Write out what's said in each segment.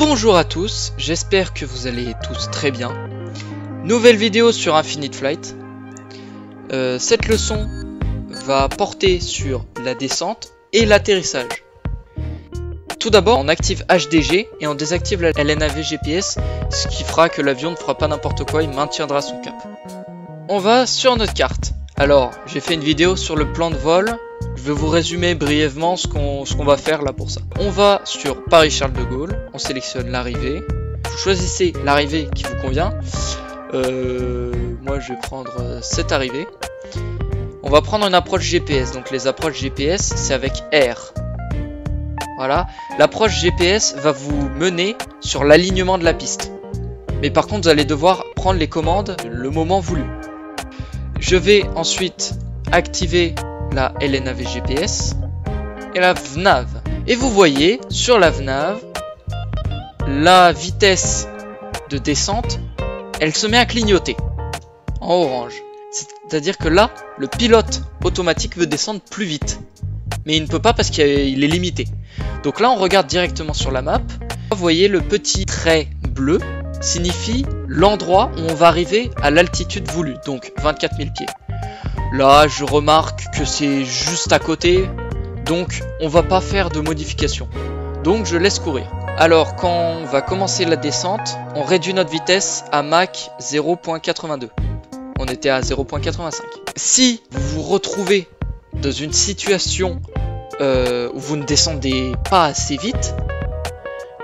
Bonjour à tous, j'espère que vous allez tous très bien. Nouvelle vidéo sur Infinite Flight. Cette leçon va porter sur la descente et l'atterrissage. Tout d'abord, on active HDG et on désactive la LNAV GPS, ce qui fera que l'avion ne fera pas n'importe quoi, il maintiendra son cap. On va sur notre carte. Alors, j'ai fait une vidéo sur le plan de vol. Je vais vous résumer brièvement ce qu'on va faire là pour ça. On va sur Paris-Charles de Gaulle, on sélectionne l'arrivée. Vous choisissez l'arrivée qui vous convient. Moi je vais prendre cette arrivée. On va prendre une approche GPS. Donc les approches GPS c'est avec R. Voilà. L'approche GPS va vous mener sur l'alignement de la piste. Mais par contre vous allez devoir prendre les commandes le moment voulu. Je vais ensuite activer la LNAV GPS et la VNAV. Et vous voyez sur la VNAV, la vitesse de descente, elle se met à clignoter en orange. C'est-à-dire que là, le pilote automatique veut descendre plus vite. Mais il ne peut pas parce qu'il est limité. Donc là, on regarde directement sur la map. Vous voyez le petit trait bleu signifie l'endroit où on va arriver à l'altitude voulue, donc 24 000 pieds. Là, je remarque que c'est juste à côté, donc on va pas faire de modification. Donc je laisse courir. Alors quand on va commencer la descente, on réduit notre vitesse à Mach 0.82. On était à 0.85. Si vous vous retrouvez dans une situation où vous ne descendez pas assez vite,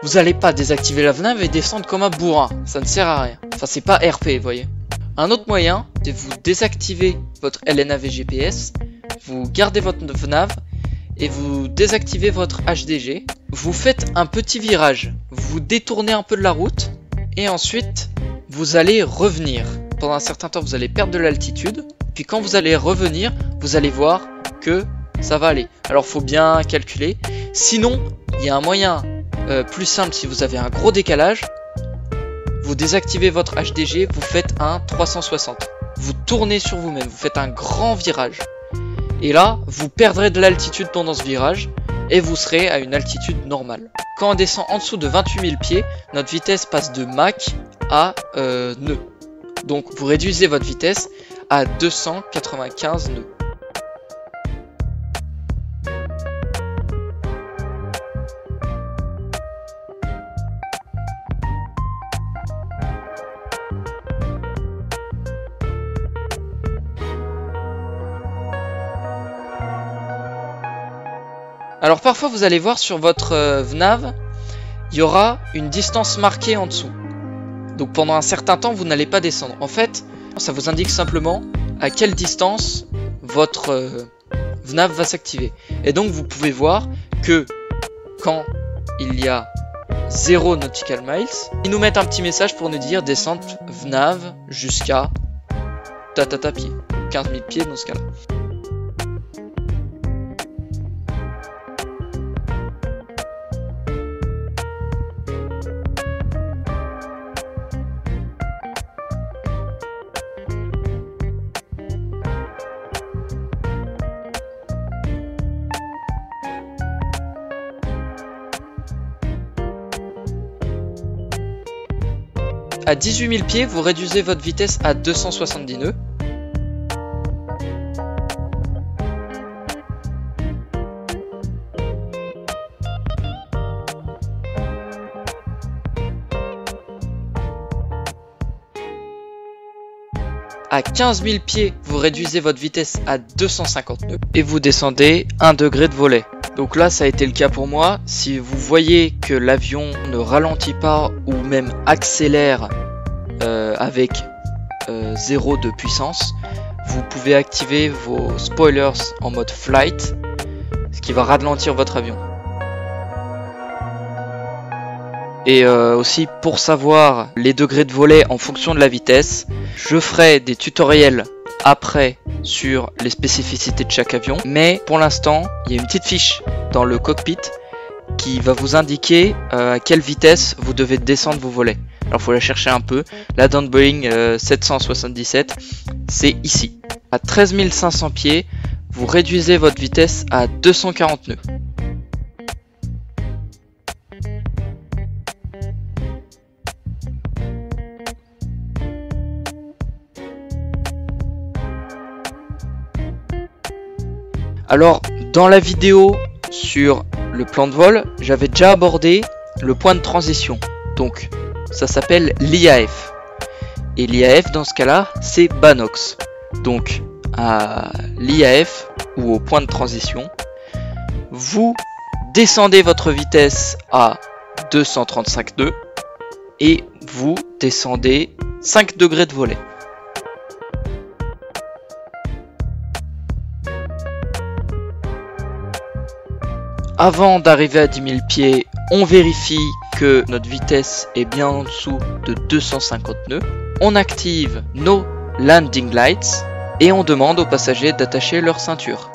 vous n'allez pas désactiver la VNAV et descendre comme un bourrin. Ça ne sert à rien. Enfin, c'est pas RP, vous voyez. Un autre moyen, c'est vous désactiver votre LNAV GPS, vous gardez votre VNAV et vous désactivez votre HDG. Vous faites un petit virage, vous détournez un peu de la route et ensuite vous allez revenir. Pendant un certain temps, vous allez perdre de l'altitude. Puis quand vous allez revenir, vous allez voir que ça va aller. Alors, faut bien calculer. Sinon, il y a un moyen plus simple si vous avez un gros décalage. Vous désactivez votre HDG, vous faites un 360. Vous tournez sur vous-même, vous faites un grand virage. Et là, vous perdrez de l'altitude pendant ce virage et vous serez à une altitude normale. Quand on descend en dessous de 28 000 pieds, notre vitesse passe de Mach à nœuds. Donc vous réduisez votre vitesse à 295 nœuds. Alors parfois vous allez voir sur votre VNAV, il y aura une distance marquée en dessous. Donc pendant un certain temps vous n'allez pas descendre. En fait, ça vous indique simplement à quelle distance votre VNAV va s'activer. Et donc vous pouvez voir que quand il y a 0 nautical miles, ils nous mettent un petit message pour nous dire descente VNAV jusqu'à tatata pieds, 15 000 pieds dans ce cas-là. À 18 000 pieds, vous réduisez votre vitesse à 270 nœuds. À 15 000 pieds, vous réduisez votre vitesse à 250 nœuds. Et vous descendez 1 degré de volet. Donc là, ça a été le cas pour moi. Si vous voyez que l'avion ne ralentit pas ou même accélère avec 0 de puissance, vous pouvez activer vos spoilers en mode flight, ce qui va ralentir votre avion. Et aussi pour savoir les degrés de volet en fonction de la vitesse, je ferai des tutoriels après sur les spécificités de chaque avion, mais pour l'instant il y a une petite fiche dans le cockpit qui va vous indiquer à quelle vitesse vous devez descendre vos volets. Alors il faut la chercher un peu. La dans Boeing 777, c'est ici. À 13 500 pieds, vous réduisez votre vitesse à 240 nœuds. Alors, dans la vidéo sur le plan de vol, j'avais déjà abordé le point de transition. Donc, ça s'appelle l'IAF. Et l'IAF, dans ce cas-là, c'est Banox. Donc, à l'IAF, ou au point de transition, vous descendez votre vitesse à 235 nœuds et vous descendez 5 degrés de volet. Avant d'arriver à 10 000 pieds, on vérifie que notre vitesse est bien en dessous de 250 nœuds. On active nos landing lights et on demande aux passagers d'attacher leur ceinture.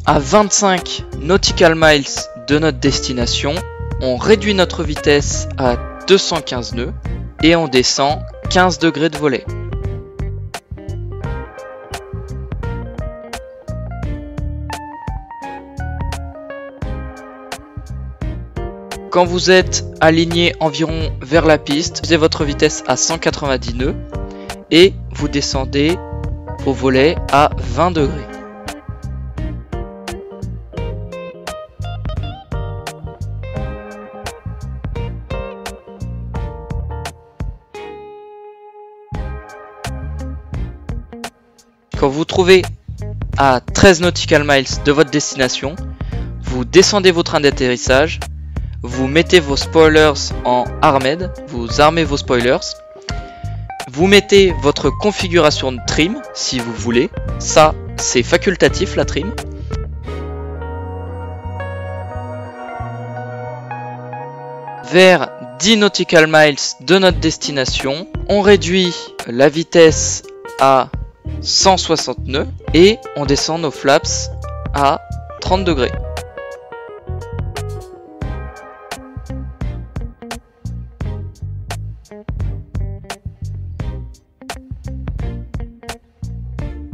À 25 nautical miles de notre destination, on réduit notre vitesse à 215 nœuds et on descend 15 degrés de volet. Quand vous êtes aligné environ vers la piste, vous avez votre vitesse à 190 nœuds et vous descendez vos volets à 20 degrés. Quand vous vous trouvez à 13 nautical miles de votre destination, vous descendez vos trains d'atterrissage, vous mettez vos spoilers en armed, vous armez vos spoilers, vous mettez votre configuration de trim si vous voulez, ça c'est facultatif la trim. Vers 10 nautical miles de notre destination, on réduit la vitesse à 160 nœuds et on descend nos flaps à 30 degrés.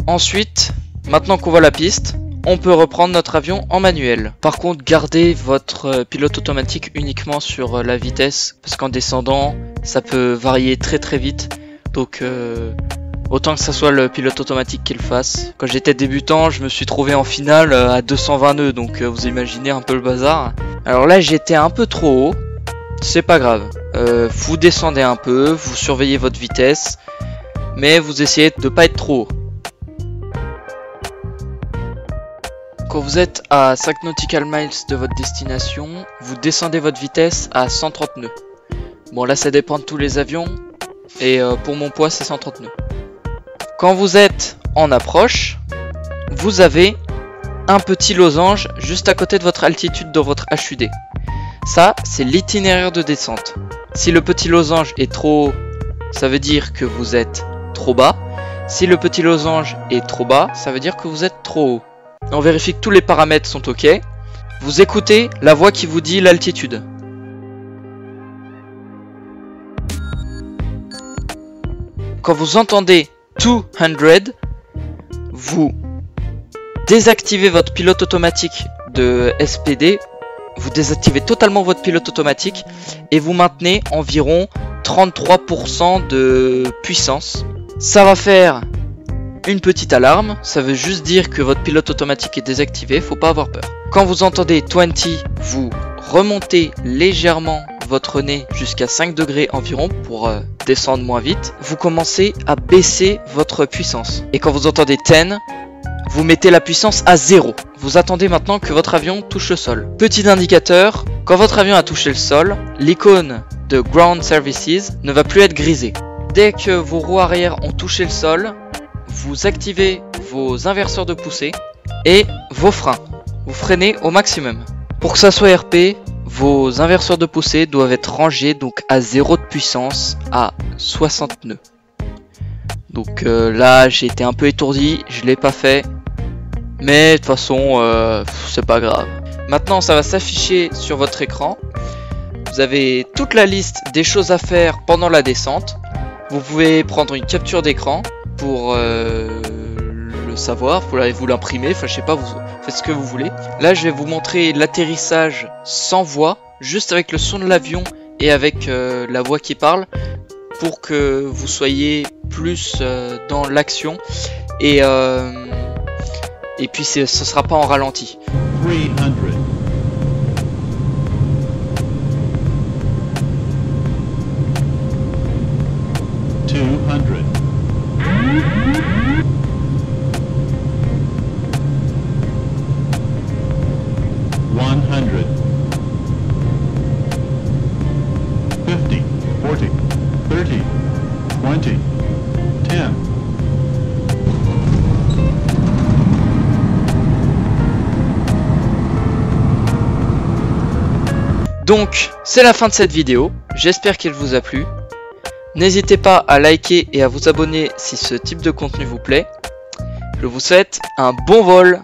Ensuite, maintenant qu'on voit la piste, on peut reprendre notre avion en manuel. Par contre, gardez votre pilote automatique uniquement sur la vitesse parce qu'en descendant, ça peut varier très vite. Donc autant que ça soit le pilote automatique qui le fasse. Quand j'étais débutant, je me suis trouvé en finale à 220 nœuds, donc vous imaginez un peu le bazar. Alors là, j'étais un peu trop haut, c'est pas grave. Vous descendez un peu, vous surveillez votre vitesse, mais vous essayez de pas être trop haut. Quand vous êtes à 5 nautical miles de votre destination, vous descendez votre vitesse à 130 nœuds. Bon là, ça dépend de tous les avions, et pour mon poids, c'est 130 nœuds. Quand vous êtes en approche, vous avez un petit losange juste à côté de votre altitude de votre HUD. Ça, c'est l'itinéraire de descente. Si le petit losange est trop haut, ça veut dire que vous êtes trop bas. Si le petit losange est trop bas, ça veut dire que vous êtes trop haut. On vérifie que tous les paramètres sont OK. Vous écoutez la voix qui vous dit l'altitude. Quand vous entendez 200, vous désactivez votre pilote automatique de SPD, vous désactivez totalement votre pilote automatique et vous maintenez environ 33% de puissance. Ça va faire une petite alarme, ça veut juste dire que votre pilote automatique est désactivé, faut pas avoir peur. Quand vous entendez 20, vous remontez légèrement votre nez jusqu'à 5 degrés environ pour descendre moins vite. Vous commencez à baisser votre puissance. Et quand vous entendez 10, vous mettez la puissance à 0. Vous attendez maintenant que votre avion touche le sol. Petit indicateur, quand votre avion a touché le sol, l'icône de Ground Services ne va plus être grisée. Dès que vos roues arrière ont touché le sol, vous activez vos inverseurs de poussée et vos freins. Vous freinez au maximum. Pour que ça soit RP, vos inverseurs de poussée doivent être rangés donc à 0 de puissance à 60 nœuds. Donc là j'ai été un peu étourdi, je l'ai pas fait, Mais de toute façon, c'est pas grave. Maintenant, ça va s'afficher sur votre écran. Vous avez toute la liste des choses à faire pendant la descente. Vous pouvez prendre une capture d'écran pour le savoir. Vous l'imprimer, enfin je sais pas, vous faites ce que vous voulez. Là, je vais vous montrer l'atterrissage sans voix, juste avec le son de l'avion et avec la voix qui parle, pour que vous soyez plus dans l'action et puis ce sera pas en ralenti. 300. 200. 100. 50, 40, 30, 20, 10. Donc, c'est la fin de cette vidéo. J'espère qu'elle vous a plu. N'hésitez pas à liker et à vous abonner si ce type de contenu vous plaît. Je vous souhaite un bon vol.